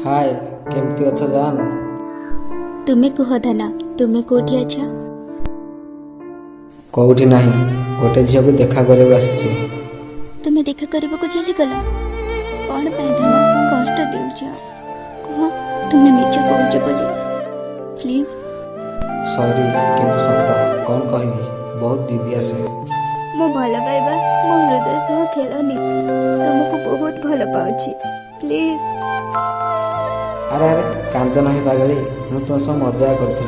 हाय केमती अछ जान। तुम्हें कुह धना तुम्हें कोठी अच्छा कौटी नहीं गोटे झील को देखा करबा आसी। तुम्हें देखा करबा को चली गला कौन पाए धना कष्ट देउछ कुह तुम्हें मिछ कहूछ बोली प्लीज। सॉरी किंतु सत कौन कहबी बहुत जिदिया से। मो भल पाइबा मो हृदय सह खेलनी तुमको बहुत भल पाउछि प्लीज। अरे अरे कांद नहीं पागली मु तुम सब मजा करथि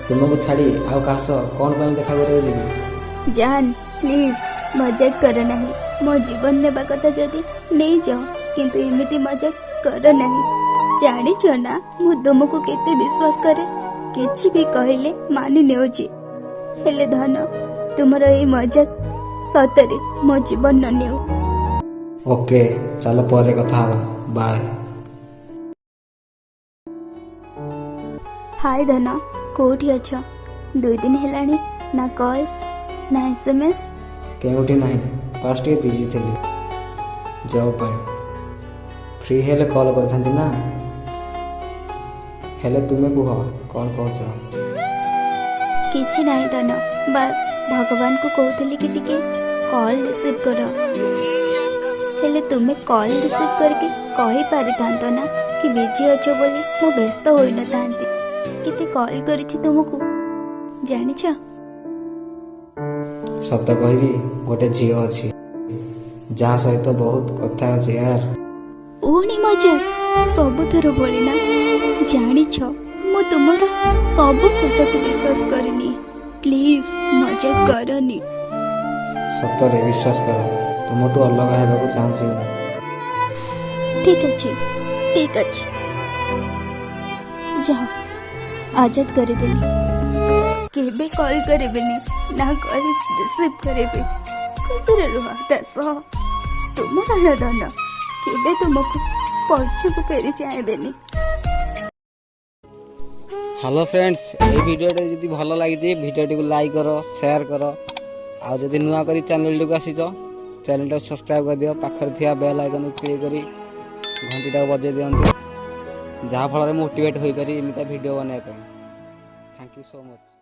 तुमको छाड़ी आउ कास कौन पाई देखा करे जीवी। जान प्लीज मजाक कर नहीं मो जीवन नेबा कथा जदी ले जाओ किंतु एमिति मजाक कर नहीं जानिछ ना मु तुमको केते विश्वास करे किछि भी कहले मानि नेउछि हेले धन तुमर ए मजाक सतरे मो जीवन न नेउ। ओके चलो पर कथा बाय। हाय धना कोठी अच्छा 2 दिन हेलानी ना कॉल ना एसएमएस। केउटी नहीं पास्ट के बिजी थी जॉब पर फ्री हेले कॉल करथांती ना हेले तुम्हें कुह कौन कहछ। किछि नाही धना बस भगवान को कहतली कि टिके कॉल रिसीव करो हेले तुम्हें कॉल रिसीव करके कहि पारितांत ना कि बिजी अछो बोली मो व्यस्त होई न तांती किते कॉल करिछि तुमको जानिछ। सत कहबी गोटे झील अच्छी जहाँ सहित बहुत कथा अच्छे यार। ओनी मजा सबुथर बोली ना जानिछ मो तुमर सब कथा को विश्वास करनी प्लीज मजा करनी। सतरे विश्वास कर तुमठू अलग होगा चाहूँ। ठीक अच्छे जा आजाद कर देली केबे कॉल करेबेनी ना कॉल रिसीव करेबे खुशी रुह दस तुम धन केबे तुमको पछ को फेरी चाहेबेनी। हेलो फ्रेंड्स ये वीडियो जब भल लगी वीडियो को लाइक करो शेयर करो आ जदि नुआ करी चैनल को आसीच चैनल को सब्सक्राइब कर दियो पाखर थिया बेल आइकन को क्लिक करी घंटी टा बजे दियंतु जहाँ फल मोटिवेट हो पारी एमिता वीडियो बनाए। Thank you so much.